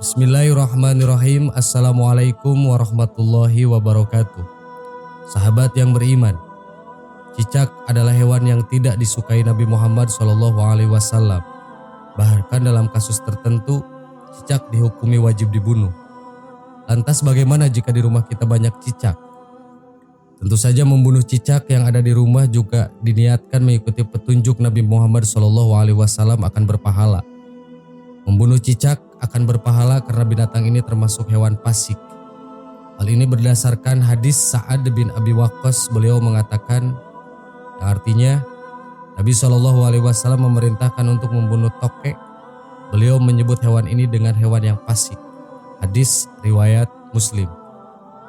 Bismillahirrahmanirrahim. Assalamualaikum warahmatullahi wabarakatuh. Sahabat yang beriman, cicak adalah hewan yang tidak disukai Nabi Muhammad SAW. Bahkan dalam kasus tertentu, cicak dihukumi wajib dibunuh. Lantas bagaimana jika di rumah kita banyak cicak? Tentu saja membunuh cicak yang ada di rumah juga diniatkan mengikuti petunjuk Nabi Muhammad SAW akan berpahala. Membunuh cicak akan berpahala karena binatang ini termasuk hewan fasik. Hal ini berdasarkan hadis Sa'ad bin Abi Waqqas. Beliau mengatakan, yang artinya Nabi SAW memerintahkan untuk membunuh tokek. Beliau menyebut hewan ini dengan hewan yang fasik. Hadis riwayat Muslim.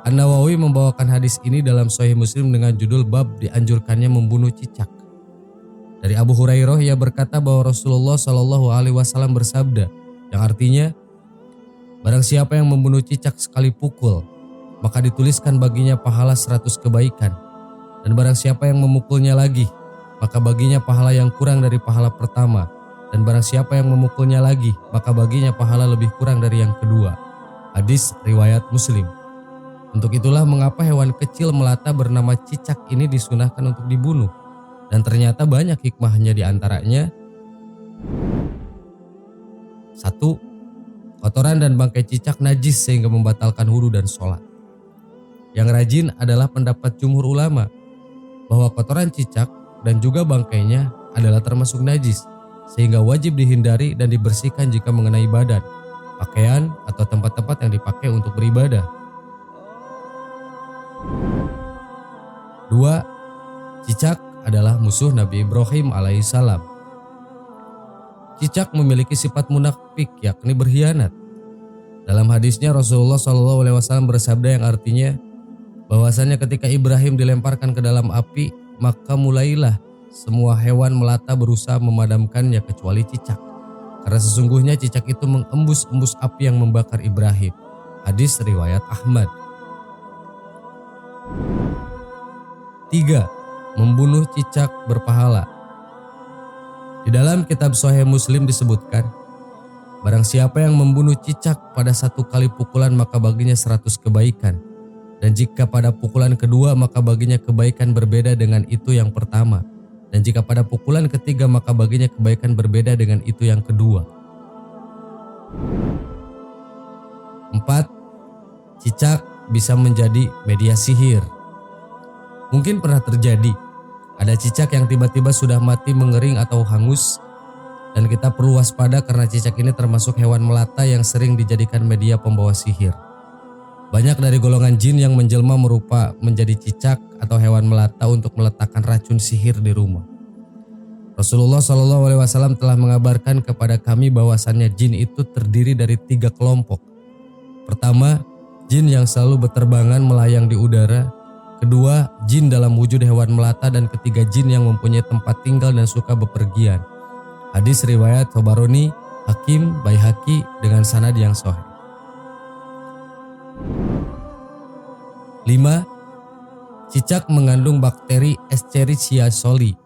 An-Nawawi membawakan hadis ini dalam Sahih Muslim dengan judul bab dianjurkannya membunuh cicak. Dari Abu Hurairah, ia berkata bahwa Rasulullah SAW bersabda, yang artinya, barang siapa yang membunuh cicak sekali pukul, maka dituliskan baginya pahala 100 kebaikan. Dan barang siapa yang memukulnya lagi, maka baginya pahala yang kurang dari pahala pertama. Dan barang siapa yang memukulnya lagi, maka baginya pahala lebih kurang dari yang kedua. Hadis riwayat Muslim. Untuk itulah mengapa hewan kecil melata bernama cicak ini disunahkan untuk dibunuh. Dan ternyata banyak hikmahnya, di antaranya 1. Kotoran dan bangkai cicak najis sehingga membatalkan wudu dan sholat. Yang rajin adalah pendapat jumhur ulama bahwa kotoran cicak dan juga bangkainya adalah termasuk najis, sehingga wajib dihindari dan dibersihkan jika mengenai badan, pakaian, atau tempat-tempat yang dipakai untuk beribadah. 2. Cicak adalah musuh Nabi Ibrahim alaihissalam. Cicak memiliki sifat munafik, yakni berkhianat. Dalam hadisnya Rasulullah SAW bersabda yang artinya bahwasannya ketika Ibrahim dilemparkan ke dalam api, maka mulailah semua hewan melata berusaha memadamkannya kecuali cicak. Karena sesungguhnya cicak itu mengembus-embus api yang membakar Ibrahim. Hadis riwayat Ahmad. 3. Membunuh cicak berpahala. Di dalam kitab Sahih Muslim disebutkan, barang siapa yang membunuh cicak pada 1 kali pukulan maka baginya 100 kebaikan. Dan jika pada pukulan kedua maka baginya kebaikan berbeda dengan itu yang pertama. Dan jika pada pukulan ketiga maka baginya kebaikan berbeda dengan itu yang kedua. 4. Cicak bisa menjadi media sihir. Mungkin pernah terjadi, ada cicak yang tiba-tiba sudah mati, mengering atau hangus, dan kita perlu waspada karena cicak ini termasuk hewan melata yang sering dijadikan media pembawa sihir. Banyak dari golongan jin yang menjelma menjadi cicak atau hewan melata untuk meletakkan racun sihir di rumah. Rasulullah SAW telah mengabarkan kepada kami bahwasannya jin itu terdiri dari 3 kelompok. Pertama, jin yang selalu berterbangan melayang di udara. Kedua, jin dalam wujud hewan melata. Dan ketiga, jin yang mempunyai tempat tinggal dan suka bepergian. Hadis riwayat Tabarani, Hakim, Baihaqi dengan sanad yang sahih. 5. Cicak mengandung bakteri Escherichia coli.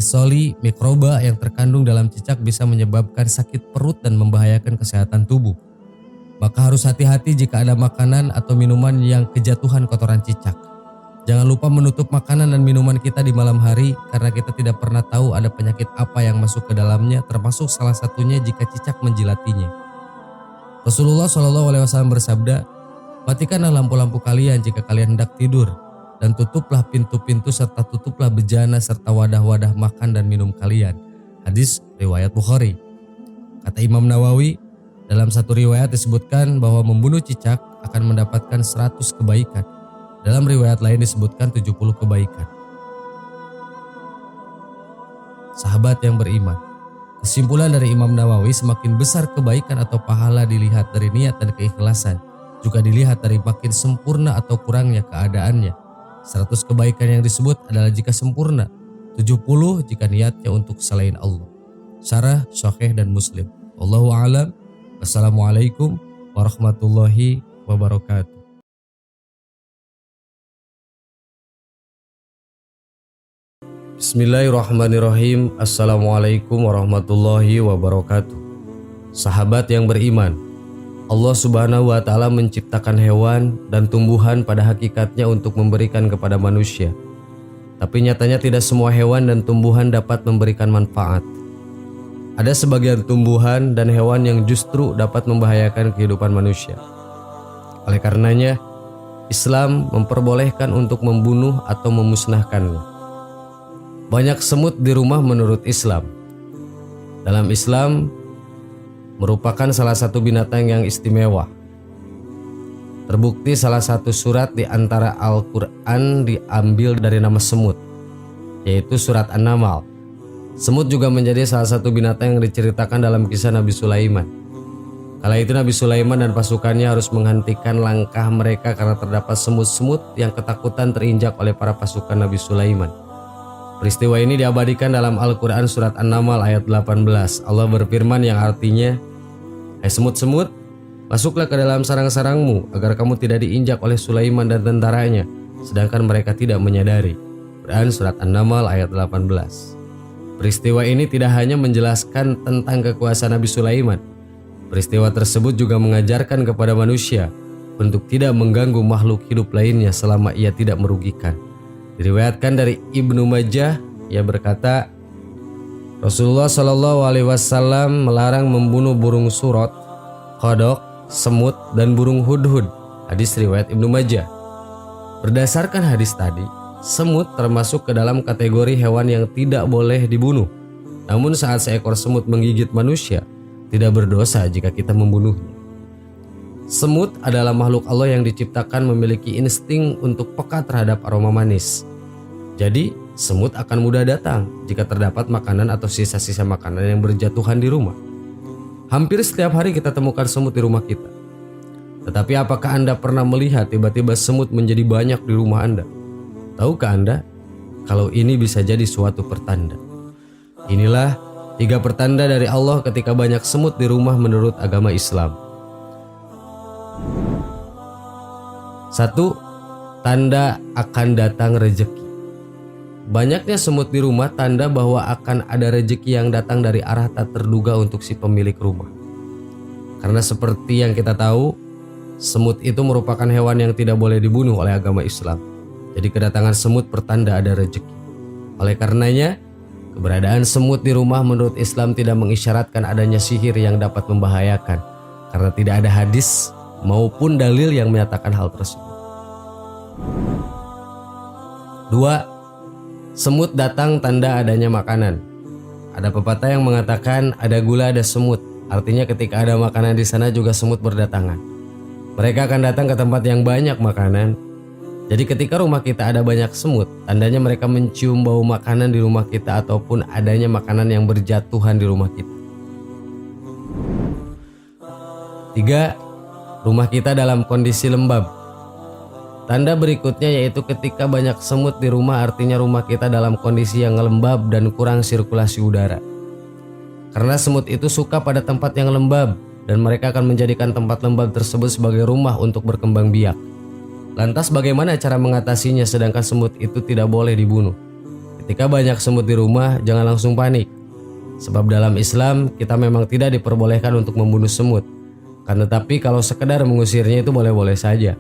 Coli mikroba yang terkandung dalam cicak bisa menyebabkan sakit perut dan membahayakan kesehatan tubuh. Maka harus hati-hati jika ada makanan atau minuman yang kejatuhan kotoran cicak. Jangan lupa menutup makanan dan minuman kita di malam hari karena kita tidak pernah tahu ada penyakit apa yang masuk ke dalamnya, termasuk salah satunya jika cicak menjilatinya. Rasulullah SAW bersabda, matikanlah lampu-lampu kalian jika kalian hendak tidur, dan tutuplah pintu-pintu serta tutuplah bejana serta wadah-wadah makan dan minum kalian. Hadis riwayat Bukhari. Kata Imam Nawawi, dalam satu riwayat disebutkan bahwa membunuh cicak akan mendapatkan 100 kebaikan. Dalam riwayat lain disebutkan 70 kebaikan. Sahabat yang beriman, kesimpulan dari Imam Nawawi, semakin besar kebaikan atau pahala dilihat dari niat dan keikhlasan, juga dilihat dari makin sempurna atau kurangnya keadaannya. 100 kebaikan yang disebut adalah jika sempurna, 70 jika niatnya untuk selain Allah. Syarah Sahih dan Muslim. Wallahu a'lam. Wassalamualaikum warahmatullahi wabarakatuh. Bismillahirrahmanirrahim. Assalamualaikum warahmatullahi wabarakatuh. Sahabat yang beriman, Allah Subhanahu wa Ta'ala menciptakan hewan dan tumbuhan pada hakikatnya untuk memberikan kepada manusia. Tapi nyatanya tidak semua hewan dan tumbuhan dapat memberikan manfaat. Ada sebagian tumbuhan dan hewan yang justru dapat membahayakan kehidupan manusia. Oleh karenanya, Islam memperbolehkan untuk membunuh atau memusnahkannya. Banyak semut di rumah menurut Islam. Dalam Islam, merupakan salah satu binatang yang istimewa. Terbukti salah satu surat di antara Al-Quran diambil dari nama semut, yaitu surat An-Naml. Semut juga menjadi salah satu binatang yang diceritakan dalam kisah Nabi Sulaiman. Kala itu Nabi Sulaiman dan pasukannya harus menghentikan langkah mereka karena terdapat semut-semut yang ketakutan terinjak oleh para pasukan Nabi Sulaiman. Peristiwa ini diabadikan dalam Al-Quran surat An-Naml ayat 18. Allah berfirman yang artinya, "Hai semut-semut, masuklah ke dalam sarang-sarangmu agar kamu tidak diinjak oleh Sulaiman dan tentaranya, sedangkan mereka tidak menyadari." Quran surat An-Naml ayat 18. Peristiwa ini tidak hanya menjelaskan tentang kekuasaan Nabi Sulaiman. Peristiwa tersebut juga mengajarkan kepada manusia untuk tidak mengganggu makhluk hidup lainnya selama ia tidak merugikan. Diriwayatkan dari Ibnu Majah, ia berkata, Rasulullah Shallallahu Alaihi Wasallam melarang membunuh burung surot, kodok, semut, dan burung hudhud. Hadis riwayat Ibnu Majah. Berdasarkan hadis tadi, semut termasuk ke dalam kategori hewan yang tidak boleh dibunuh. Namun saat seekor semut menggigit manusia, tidak berdosa jika kita membunuhnya. Semut adalah makhluk Allah yang diciptakan memiliki insting untuk peka terhadap aroma manis. Jadi, semut akan mudah datang jika terdapat makanan atau sisa-sisa makanan yang berjatuhan di rumah. Hampir setiap hari kita temukan semut di rumah kita. Tetapi apakah Anda pernah melihat tiba-tiba semut menjadi banyak di rumah Anda? Tahukah Anda kalau ini bisa jadi suatu pertanda? Inilah 3 pertanda dari Allah ketika banyak semut di rumah menurut agama Islam. 1. Tanda akan datang rezeki. Banyaknya semut di rumah tanda bahwa akan ada rezeki yang datang dari arah tak terduga untuk si pemilik rumah. Karena seperti yang kita tahu, semut itu merupakan hewan yang tidak boleh dibunuh oleh agama Islam. Jadi kedatangan semut pertanda ada rezeki. Oleh karenanya, keberadaan semut di rumah menurut Islam tidak mengisyaratkan adanya sihir yang dapat membahayakan, karena tidak ada hadis maupun dalil yang menyatakan hal tersebut. 2. Semut datang tanda adanya makanan. Ada pepatah yang mengatakan ada gula ada semut, artinya ketika ada makanan di sana juga semut berdatangan. Mereka akan datang ke tempat yang banyak makanan. Jadi ketika rumah kita ada banyak semut, tandanya mereka mencium bau makanan di rumah kita ataupun adanya makanan yang berjatuhan di rumah kita. 3. Rumah kita dalam kondisi lembab. Tanda berikutnya yaitu ketika banyak semut di rumah artinya rumah kita dalam kondisi yang lembab dan kurang sirkulasi udara. Karena semut itu suka pada tempat yang lembab dan mereka akan menjadikan tempat lembab tersebut sebagai rumah untuk berkembang biak. Lantas bagaimana cara mengatasinya sedangkan semut itu tidak boleh dibunuh? Ketika banyak semut di rumah, jangan langsung panik. Sebab dalam Islam kita memang tidak diperbolehkan untuk membunuh semut. Tetapi kalau sekedar mengusirnya itu boleh-boleh saja.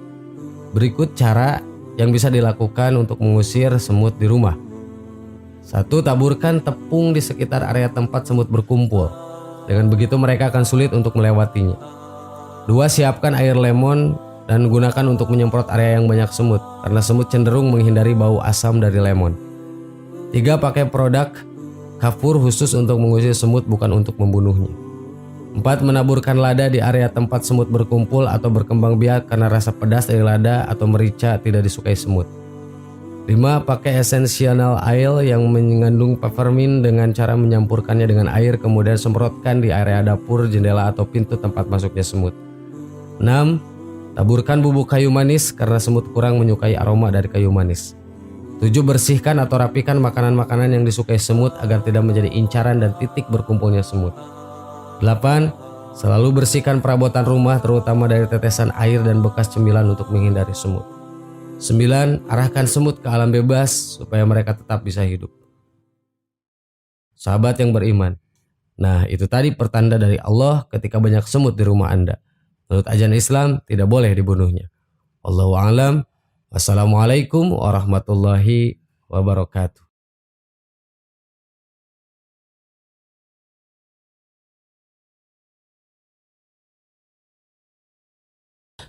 Berikut cara yang bisa dilakukan untuk mengusir semut di rumah. 1. Taburkan tepung di sekitar area tempat semut berkumpul. Dengan begitu mereka akan sulit untuk melewatinya. 2. Siapkan air lemon dan gunakan untuk menyemprot area yang banyak semut, karena semut cenderung menghindari bau asam dari lemon. 3. Pakai produk kafur khusus untuk mengusir semut, bukan untuk membunuhnya. 4. Menaburkan lada di area tempat semut berkumpul atau berkembang biak karena rasa pedas dari lada atau merica tidak disukai semut. 5. Pakai essential oil yang mengandung peppermint dengan cara menyampurkannya dengan air kemudian semprotkan di area dapur, jendela atau pintu tempat masuknya semut. 6. Taburkan bubuk kayu manis karena semut kurang menyukai aroma dari kayu manis. 7. Bersihkan atau rapikan makanan-makanan yang disukai semut agar tidak menjadi incaran dan titik berkumpulnya semut. 8. Selalu bersihkan perabotan rumah terutama dari tetesan air dan bekas cemilan untuk menghindari semut. 9. Arahkan semut ke alam bebas supaya mereka tetap bisa hidup. sahabat yang beriman. Nah, itu tadi pertanda dari Allah ketika banyak semut di rumah Anda. Menurut ajaran Islam, tidak boleh dibunuhnya. Allahu a'lam. Wassalamualaikum warahmatullahi wabarakatuh.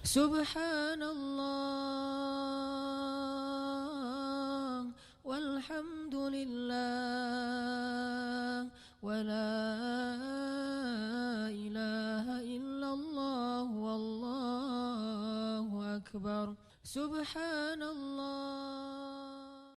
Subhanallah walhamdulillah wa la ilaha illallah wallahu akbar. Subhanallah